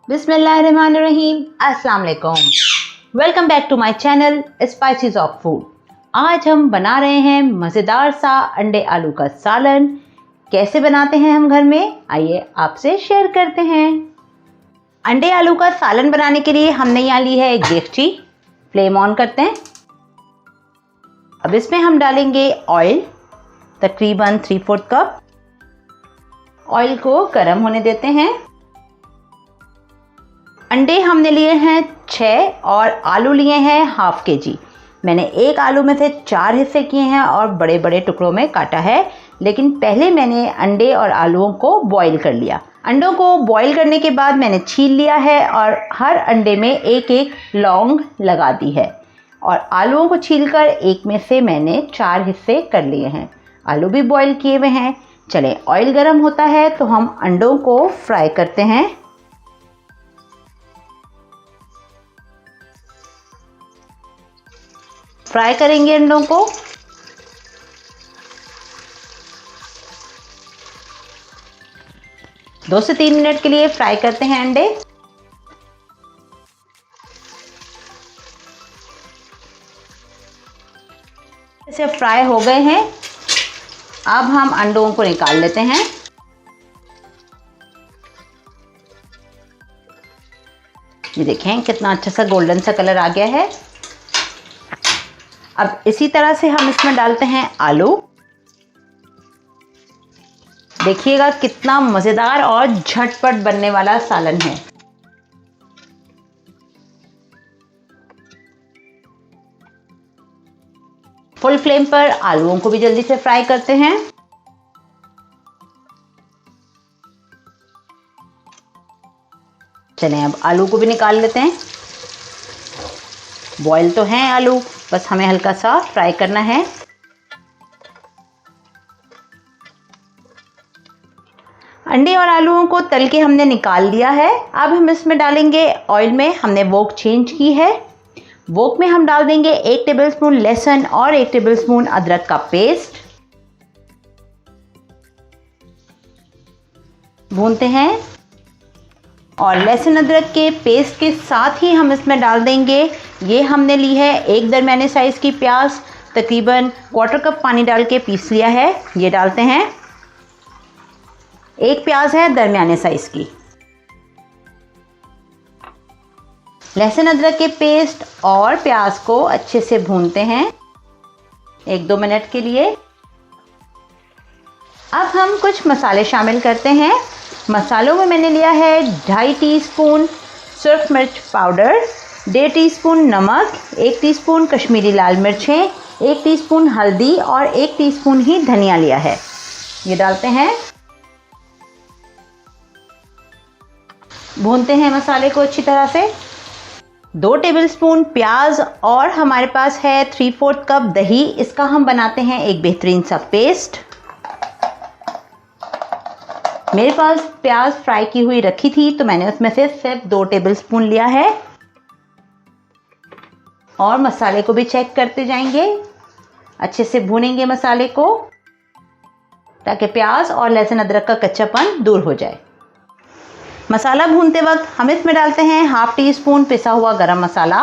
बिस्मिल्लाहिर्रहमानिर्रहीम। अस्सलाम वालेकुम। Welcome back to my channel spices of food. आज हम बना रहे हैं मज़ेदार सा अंडे आलू का सालन। कैसे बनाते हैं हम घर में, आइए आपसे शेयर करते हैं। अंडे आलू का सालन बनाने के लिए हमने यहाँ ली है एक देगची। फ्लेम ऑन करते हैं। अब इसमें हम डालेंगे ऑयल, तकरीबन 3/4 कप। ऑयल को गर्म होने देते हैं। अंडे हमने लिए हैं 6 और आलू लिए हैं ½ kg। मैंने एक आलू में से 4 हिस्से किए हैं और बड़े बड़े टुकड़ों में काटा है, लेकिन पहले मैंने अंडे और आलूओं को बॉईल कर लिया। अंडों को बॉईल करने के बाद मैंने छील लिया है और हर अंडे में एक एक लौंग लगा दी है और आलूओं को छीलकर एक में से मैंने 4 हिस्से कर लिए हैं। आलू भी बॉईल किए हुए हैं। चलें, ऑयल गर्म होता है तो हम अंडों को फ्राई करते हैं। फ्राई करेंगे अंडों को। दो से 3 मिनट के लिए फ्राई करते हैं अंडे। इसे फ्राई हो गए हैं। अब हम अंडों को निकाल लेते हैं। ये देखें कितना अच्छा सा गोल्डन सा कलर आ गया है। अब इसी तरह से हम इसमें डालते हैं आलू। देखिएगा कितना मज़ेदार और झटपट बनने वाला सालन है। फुल फ्लेम पर आलूओं को भी जल्दी से फ्राई करते हैं। चलें, अब आलू को भी निकाल लेते हैं। बॉयल तो हैं आलू, बस हमें हल्का सा फ्राई करना है। अंडे और आलूओं को तल के हमने निकाल लिया है। अब हम इसमें डालेंगे ऑयल में। हमने वोक चेंज की है। वोक में हम डाल देंगे 1 टेबलस्पून लहसुन और 1 टेबलस्पून अदरक का पेस्ट। भूनते हैं और लहसुन अदरक के पेस्ट के साथ ही हम इसमें डाल देंगे, ये हमने ली है एक दरमियाने साइज़ की प्याज, तकरीबन 1/4 कप पानी डाल के पीस लिया है। ये डालते हैं। एक प्याज है दरमियाने साइज़ की। लहसुन अदरक के पेस्ट और प्याज को अच्छे से भूनते हैं 1-2 मिनट के लिए। अब हम कुछ मसाले शामिल करते हैं। मसालों में मैंने लिया है 2.5 टीस्पून सुर्ख मिर्च पाउडर, 1.5 टीस्पून नमक, 1 टीस्पून कश्मीरी लाल मिर्चें, 1 टीस्पून हल्दी और 1 टीस्पून ही धनिया लिया है। ये डालते हैं। भूनते हैं मसाले को अच्छी तरह से। 2 टेबलस्पून प्याज और हमारे पास है 3/4 कप दही। इसका हम बनाते हैं एक बेहतरीन सा पेस्ट। मेरे पास प्याज फ्राई की हुई रखी थी तो मैंने उसमें से सिर्फ 2 टेबलस्पून लिया है और मसाले को भी चेक करते जाएंगे। अच्छे से भूनेंगे मसाले को ताकि प्याज और लहसुन अदरक का कच्चापन दूर हो जाए। मसाला भूनते वक्त हम इसमें डालते हैं ½ टीस्पून पिसा हुआ गरम मसाला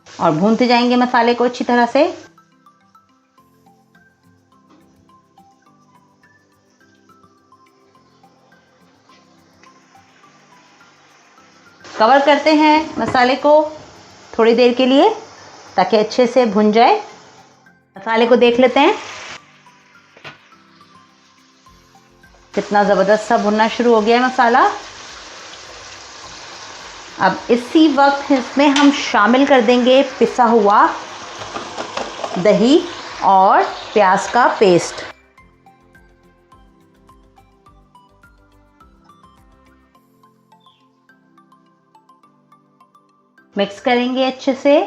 और भूनते जाएंगे मसाले को अच्छी तरह से। कवर करते हैं मसाले को थोड़ी देर के लिए ताकि अच्छे से भुन जाए। मसाले को देख लेते हैं कितना ज़बरदस्त सा भुनना शुरू हो गया है मसाला। अब इसी वक्त इसमें हम शामिल कर देंगे पिसा हुआ दही और प्याज का पेस्ट। मिक्स करेंगे अच्छे से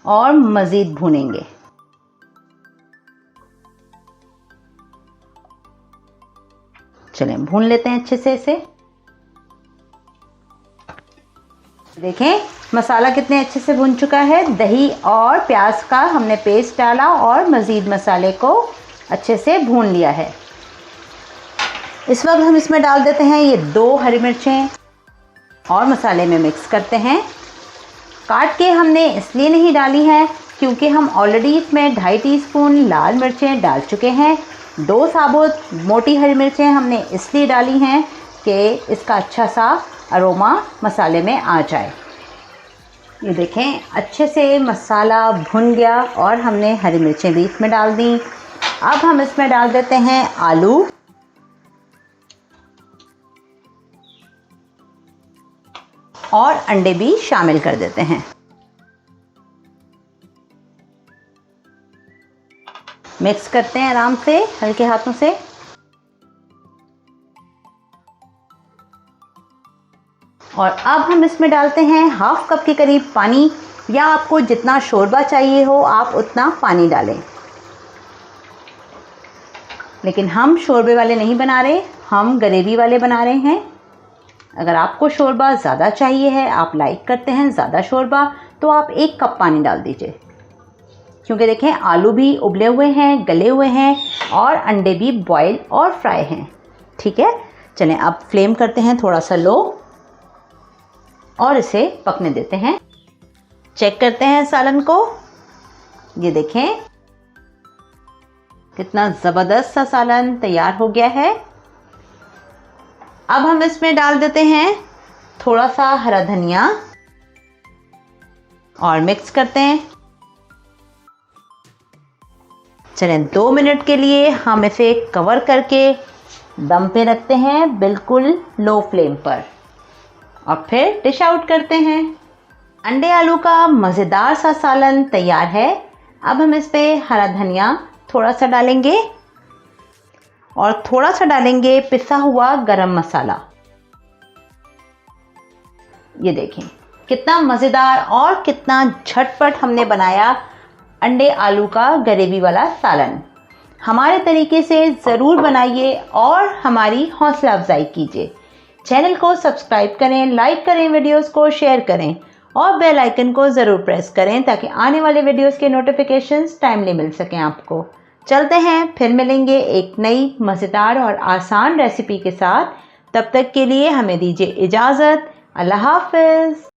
और मज़ीद भूनेंगे। चलें, भून लेते हैं अच्छे से इसे। देखें मसाला कितने अच्छे से भुन चुका है। दही और प्याज का हमने पेस्ट डाला और मज़ीद मसाले को अच्छे से भून लिया है। इस वक्त हम इसमें डाल देते हैं ये 2 हरी मिर्चें और मसाले में मिक्स करते हैं। काट के हमने इसलिए नहीं डाली है क्योंकि हम ऑलरेडी इसमें 2.5 टीस्पून लाल मिर्चें डाल चुके हैं। 2 साबुत मोटी हरी मिर्चें हमने इसलिए डाली हैं कि इसका अच्छा सा अरोमा मसाले में आ जाए। ये देखें अच्छे से मसाला भुन गया और हमने हरी मिर्चें भी इसमें डाल दी। अब हम इसमें डाल देते हैं आलू और अंडे भी शामिल कर देते हैं। मिक्स करते हैं आराम से हल्के हाथों से। और अब हम इसमें डालते हैं 1/2 कप के करीब पानी, या आपको जितना शोरबा चाहिए हो आप उतना पानी डालें। लेकिन हम शोरबे वाले नहीं बना रहे, हम ग्रेवी वाले बना रहे हैं। अगर आपको शोरबा ज़्यादा चाहिए है, आप लाइक करते हैं ज़्यादा शोरबा, तो आप 1 कप पानी डाल दीजिए। क्योंकि देखें आलू भी उबले हुए हैं, गले हुए हैं और अंडे भी बॉयल और फ्राई हैं। ठीक है, चलें अब फ्लेम करते हैं थोड़ा सा लो और इसे पकने देते हैं। चेक करते हैं सालन को। ये देखें कितना ज़बरदस्त सा सालन तैयार हो गया है। अब हम इसमें डाल देते हैं थोड़ा सा हरा धनिया और मिक्स करते हैं। चलें 2 मिनट के लिए हम इसे कवर करके दम पे रखते हैं बिल्कुल लो फ्लेम पर और फिर डिश आउट करते हैं। अंडे आलू का मज़ेदार सा सालन तैयार है। अब हम इस पे हरा धनिया थोड़ा सा डालेंगे और थोड़ा सा डालेंगे पिसा हुआ गरम मसाला। ये देखें कितना मज़ेदार और कितना झटपट हमने बनाया अंडे आलू का ग्रेवी वाला सालन। हमारे तरीके से ज़रूर बनाइए और हमारी हौसला अफजाई कीजिए। चैनल को सब्सक्राइब करें, लाइक करें, वीडियोस को शेयर करें और बेल आइकन को ज़रूर प्रेस करें ताकि आने वाले वीडियोस के नोटिफिकेशंस टाइमली मिल सकें आपको। चलते हैं, फिर मिलेंगे एक नई मज़ेदार और आसान रेसिपी के साथ। तब तक के लिए हमें दीजिए इजाज़त। अल्लाह हाफ़िज़।